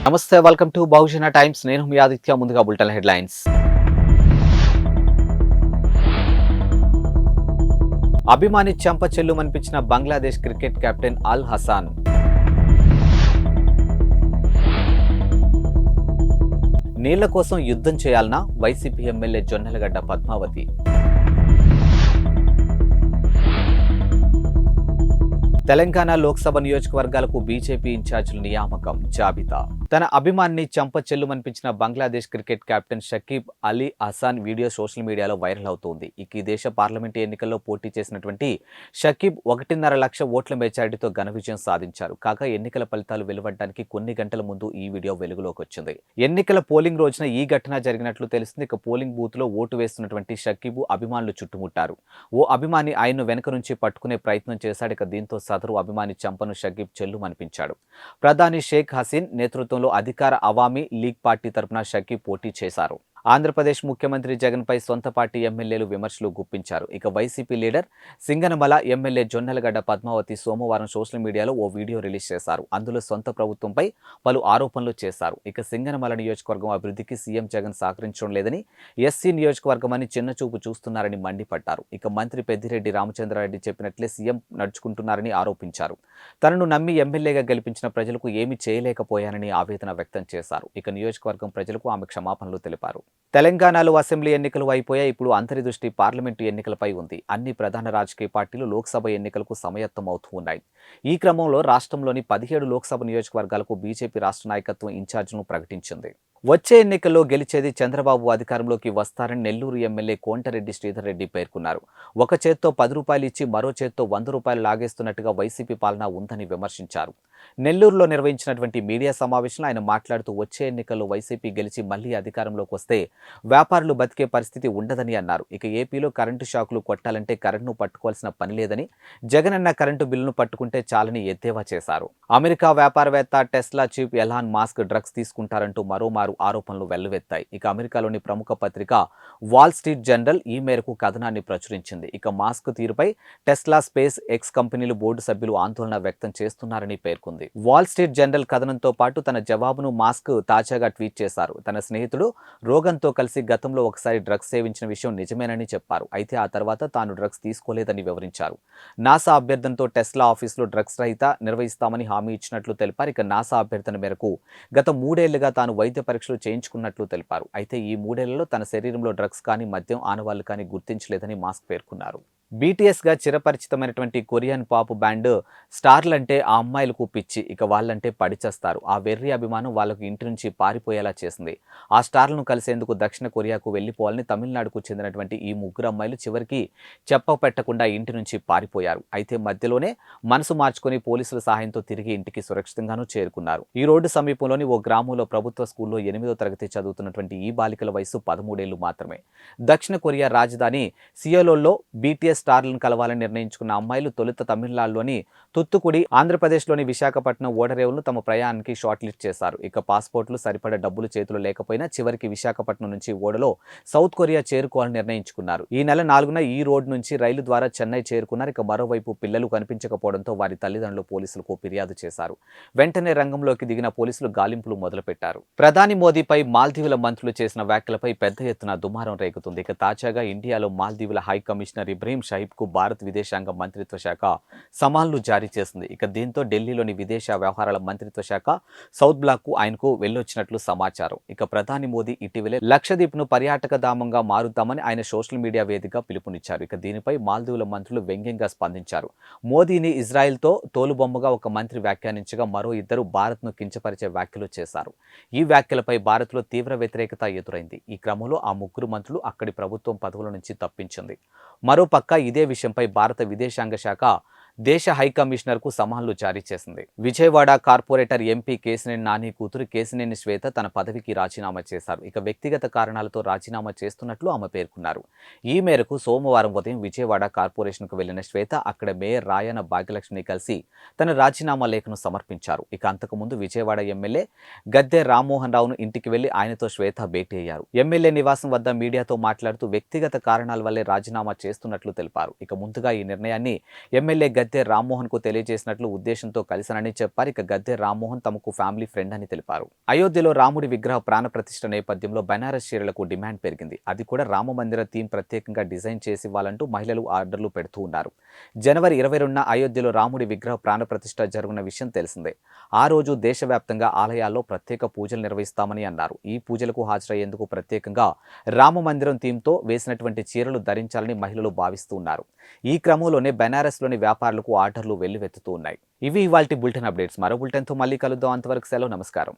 నమస్తే, welcome to Bahujan times. నేను మీ ఆదిత్య. ముందుగా బులెటిన్ హెడ్లైన్స్. అభిమాని చెంప చెల్లుమనిపించిన బంగ్లాదేశ్ క్రికెట్ కెప్టెన్ అల్ హసాన్. నీళ్ల కోసం యుద్ధం చేయాలన్నా వైసీపీ ఎమ్మెల్యే జొన్నలగడ్డ పద్మావతి. తెలంగాణ లోక్సభ నియోజకవర్గాలకు బీజేపీ ఇన్ఛార్జీల నియామకం జాబితా. తన అభిమానిని చెంప చెల్లుమనిపించిన Bangladesh cricket captain Shakib Al Hasan video social మీడియాలో వైరల్ అవుతోంది. ఈ దేశ పార్లమెంటు ఎన్నికల్లో పోటీ చేసినటువంటి షకీబ్ 1.5 లక్ష ఓట్ల మెజారిటీతో ఘన విజయం సాధించారు. కాగా ఎన్నికల ఫలితాలు వెలువడడానికి కొన్ని గంటల ముందు ఈ వీడియో వెలుగులోకి వచ్చింది. ఎన్నికల పోలింగ్ రోజున ఈ ఘటన జరిగినట్లు తెలిసింది. ఇక పోలింగ్ బూత్ లో ఓటు వేస్తున్నటువంటి షకీబ్ అభిమానులు చుట్టుముట్టారు. ఓ అభిమాని ఆయన్ను వెనక నుంచి పట్టుకునే ప్రయత్నం చేశాడు. ఇక దీంతో సదరు అభిమాని చెంపను షకీబ్ చెల్లుమనిపించాడు. ప్రధాని షేక్ హసీన్ నేతృత్వంలో అధికార అవామీ లీగ్ పార్టీ తరపున షకీబ్ పోటీ చేశారు. ఆంధ్రప్రదేశ్ ముఖ్యమంత్రి జగన్పై సొంత పార్టీ ఎమ్మెల్యేలు విమర్శలు గుప్పించారు. ఇక వైసీపీ లీడర్ సింగనమల ఎమ్మెల్యే జొన్నలగడ్డ పద్మావతి సోమవారం సోషల్ మీడియాలో ఓ వీడియో రిలీజ్ చేశారు. అందులో సొంత ప్రభుత్వంపై పలు ఆరోపణలు చేశారు. ఇక సింగనమల నియోజకవర్గం అభివృద్ధికి సీఎం జగన్ సహకరించడం లేదని, ఎస్సీ నియోజకవర్గం అని చిన్నచూపు చూస్తున్నారని మండిపడ్డారు. ఇక మంత్రి పెద్దిరెడ్డి రామచంద్రారెడ్డి చెప్పినట్లే సీఎం నడుచుకుంటున్నారని ఆరోపించారు. తనను నమ్మి ఎమ్మెల్యేగా గెలిపించిన ప్రజలకు ఏమీ చేయలేకపోయానని ఆవేదన వ్యక్తం చేశారు. ఇక నియోజకవర్గం ప్రజలకు ఆమె క్షమాపణలు తెలిపారు. తెలంగాణలో అసెంబ్లీ ఎన్నికలు అయిపోయాయి. ఇప్పుడు అందరి దృష్టి పార్లమెంటు ఎన్నికలపై ఉంది. అన్ని ప్రధాన రాజకీయ పార్టీలు లోక్సభ ఎన్నికలకు సమాయత్తం అవుతూ ఉన్నాయి. ఈ క్రమంలో రాష్ట్రంలోని 17 లోక్సభ నియోజకవర్గాలకు బీజేపీ రాష్ట్ర నాయకత్వం ఇన్ఛార్జ్ను ప్రకటించింది. వచ్చే ఎన్నికల్లో గెలిచేది చంద్రబాబు అధికారంలోకి వస్తారని నెల్లూరు ఎమ్మెల్యే కోంటరెడ్డి శ్రీధర్ రెడ్డి పేర్కొన్నారు. ఒక చేత్తో 10 రూపాయలు ఇచ్చి మరో చేత్తో 100 రూపాయలు లాగేస్తున్నట్టుగా వైసీపీ పాలన ఉందని విమర్శించారు. నెల్లూరులో నిర్వహించినటువంటి మీడియా సమావేశంలో ఆయన మాట్లాడుతూ వచ్చే ఎన్నికల్లో వైసీపీ గెలిచి మళ్లీ అధికారంలోకి వస్తే వ్యాపారులు బతికే పరిస్థితి ఉండదని అన్నారు. ఇక ఏపీలో కరెంటు షాకులు కొట్టాలంటే కరెంటును పట్టుకోవాల్సిన పని లేదని, జగనన్న కరెంటు బిల్లును పట్టుకుంటే చాలని ఎద్దేవా చేశారు. అమెరికా వ్యాపారవేత్త Tesla chief Elon Musk drugs తీసుకుంటారంటూ మరోమారు ఆరోపణలు వెల్లువెత్తాయి. ఇక అమెరికాలోని ప్రముఖ పత్రిక వాల్ స్ట్రీట్ జర్నల్ ఈ మేరకు కథనాన్ని ప్రచురించింది. ఇక మాస్క్ తీరుపై టెస్లా, స్పేస్ ఎక్స్ కంపెనీలు బోర్డు సభ్యులు ఆందోళన వ్యక్తం చేస్తున్నారని పేర్కొంది. వాల్ స్ట్రీట్ జర్నల్ కథనంతో పాటు తన జవాబును మాస్క్ తాజాగా ట్వీట్ చేశారు. తన స్నేహితుడు రోగన్తో కలిసి గతంలో ఒకసారి డ్రగ్స్ సేవించిన విషయం నిజమేనని చెప్పారు. అయితే ఆ తర్వాత తాను డ్రగ్స్ తీసుకోలేదని వివరించారు. నాసా అభ్యర్థనతో టెస్లా ఆఫీసులో డ్రగ్స్ రహిత నిర్వహిస్తామని హామీ ఇచ్చినట్లు తెలిపారు. ఇక నాసా అభ్యర్థన మేరకు గత 3 ఏళ్లుగా తాను వైద్య పరీక్షలు చేయించుకున్నట్లు తెలిపారు. అయితే ఈ 3 ఏళ్లలో తన శరీరంలో డ్రగ్స్ కానీ, మద్యం ఆనవాళ్లు కానీ గుర్తించలేదని మాస్క్ పేర్కొన్నారు. బీటీఎస్గా చిరపరిచితమైనటువంటి కొరియన్ పాప్ బ్యాండ్ స్టార్లంటే ఆ అమ్మాయిలకు పిచ్చి. ఇక వాళ్ళంటే పడిచేస్తారు. ఆ వెర్రి అభిమానం వాళ్ళకు ఇంటి నుంచి పారిపోయేలా చేసింది. ఆ స్టార్లను కలిసేందుకు దక్షిణ కొరియాకు వెళ్లిపోవాలని తమిళనాడుకు చెందినటువంటి ఈ 3 అమ్మాయిలు చివరికి చెప్పపెట్టకుండా ఇంటి నుంచి పారిపోయారు. అయితే మధ్యలోనే మనసు మార్చుకొని పోలీసుల సహాయంతో తిరిగి ఇంటికి సురక్షితంగానూ చేరుకున్నారు. ఈ రోడ్డు సమీపంలోని ఓ గ్రామంలో ప్రభుత్వ స్కూల్లో 8వ తరగతి చదువుతున్నటువంటి ఈ బాలికల వయసు 13 ఏళ్లు మాత్రమే. దక్షిణ కొరియా రాజధాని సియోల్లో బీటీఎస్ స్టార్లను కలవాలని నిర్ణయించుకున్న అమ్మాయిలు తొలుత తమిళనాడులోని తుత్తుకుడి, ఆంధ్రప్రదేశ్లోని విశాఖపట్నం ఓడరేవులను తమ ప్రయాణానికి షార్ట్ లిస్ట్ చేశారు. ఇక పాస్పోర్ట్లు, సరిపడా డబ్బులు చేతులు లేకపోయినా చివరికి విశాఖపట్నం నుంచి ఓడలో సౌత్ కొరియా చేరుకోవాలని నిర్ణయించుకున్నారు. ఈ నెల 4న ఈ రోడ్డు నుంచి రైలు ద్వారా చెన్నై చేరుకున్నారు. ఇక మరోవైపు పిల్లలు కనిపించకపోవడంతో వారి తల్లిదండ్రులు పోలీసులకు ఫిర్యాదు చేశారు. వెంటనే రంగంలోకి దిగిన పోలీసులు గాలింపులు మొదలుపెట్టారు. ప్రధాని మోదీపై మాల్దీవుల మంత్రులు చేసిన వ్యాఖ్యలపై పెద్ద ఎత్తున దుమారం రేగుతుంది. ఇక తాజాగా ఇండియాలో మాల్దీవుల హై కమిషనర్ ఇబ్రహీం షహీబ్కు భారత విదేశాంగ మంత్రిత్వ శాఖ సమన్లు జారీ చేసింది. ఇక దీంతో ఢిల్లీలోని విదేశ వ్యవహారాల మంత్రిత్వ శాఖ సౌత్ బ్లాక్కు ఆయనకు వెళ్లొచ్చినట్లు సమాచారం. ఇక ప్రధాని మోదీ ఇటీవలే లక్షద్వీప్ను పర్యాటక ధామంగా మారుద్దామని ఆయన సోషల్ మీడియా వేదికగా పిలుపునిచ్చారు. ఇక దీనిపై మాల్దీవుల మంత్రులు వ్యంగ్యంగా స్పందించారు. మోదీని ఇజ్రాయెల్తో తోలుబొమ్మగా ఒక మంత్రి వ్యాఖ్యానించగా మరో 2 భారత్ను కించపరిచే వ్యాఖ్యలు చేశారు. ఈ వ్యాఖ్యలపై భారత్లో తీవ్ర వ్యతిరేకత ఎదురైంది. ఈ క్రమంలో ఆ 3 మంత్రులు అక్కడి ప్రభుత్వం పదవుల నుంచి తప్పించింది. మరోపక్క ఇదే విషయంపై భారత విదేశాంగ శాఖ దేశ హై కమిషనర్కు సమన్లు జారీ చేసింది. విజయవాడ కార్పొరేటర్ ఎంపీ కేశినేని నాని కూతురు కేశినేని శ్వేత తన పదవికి రాజీనామా చేశారు. ఇక వ్యక్తిగత కారణాలతో రాజీనామా చేస్తున్నట్లు ఆమె పేర్కొన్నారు. ఈ మేరకు సోమవారం ఉదయం విజయవాడ కార్పొరేషన్కు వెళ్లిన శ్వేత అక్కడ మేయర్ రాయన భాగ్యలక్ష్మిని కలిసి తన రాజీనామా లేఖను సమర్పించారు. ఇక అంతకుముందు విజయవాడ ఎమ్మెల్యే గద్దె రామ్మోహన్ రావును ఇంటికి వెళ్లి ఆయనతో శ్వేత భేటీ అయ్యారు. ఎమ్మెల్యే నివాసం వద్ద మీడియాతో మాట్లాడుతూ వ్యక్తిగత కారణాల వల్లే రాజీనామా చేస్తున్నట్లు తెలిపారు. ఇక ముందుగా ఈ నిర్ణయాన్ని ఎమ్మెల్యే గద్దె రామ్మోహన్ కు తెలియజేసినట్లు ఉద్దేశంతో కలిశానని చెప్పారు. ఇక గద్దె రామ్మోహన్ తమకు ఫ్యామిలీ ఫ్రెండ్ అని తెలిపారు. అయోధ్యలో రాముడి విగ్రహ ప్రాణప్రతిష్ఠ నేపథ్యంలో బెనారస్ చీరలకు డిమాండ్ పెరిగింది. అది కూడా రామ మందిర థీమ్ ప్రత్యేకంగా డిజైన్ చేసి ఇవ్వాలంటూ మహిళలు ఆర్డర్లు పెడుతూ ఉన్నారు. జనవరి 22న అయోధ్యలో రాముడి విగ్రహ ప్రాణప్రతిష్ఠ జరుగున్న విషయం తెలిసిందే. ఆ రోజు దేశవ్యాప్తంగా ఆలయాల్లో ప్రత్యేక పూజలు నిర్వహిస్తామని అన్నారు. ఈ పూజలకు హాజరయ్యేందుకు ప్రత్యేకంగా రామ మందిరం థీమ్తో వేసినటువంటి చీరలు ధరించాలని మహిళలు భావిస్తూ ఉన్నారు. ఈ క్రమంలోనే బెనారస్లోని వ్యాపారులకు ఆర్డర్లు వెల్లువెత్తుతూ ఉన్నాయి. ఇవి ఇవాల్టి బులెటిన్ అప్డేట్స్. మరో బులెటిన్తో మళ్ళీ కలుద్దాం. అంతవరకు సెలవు. నమస్కారం.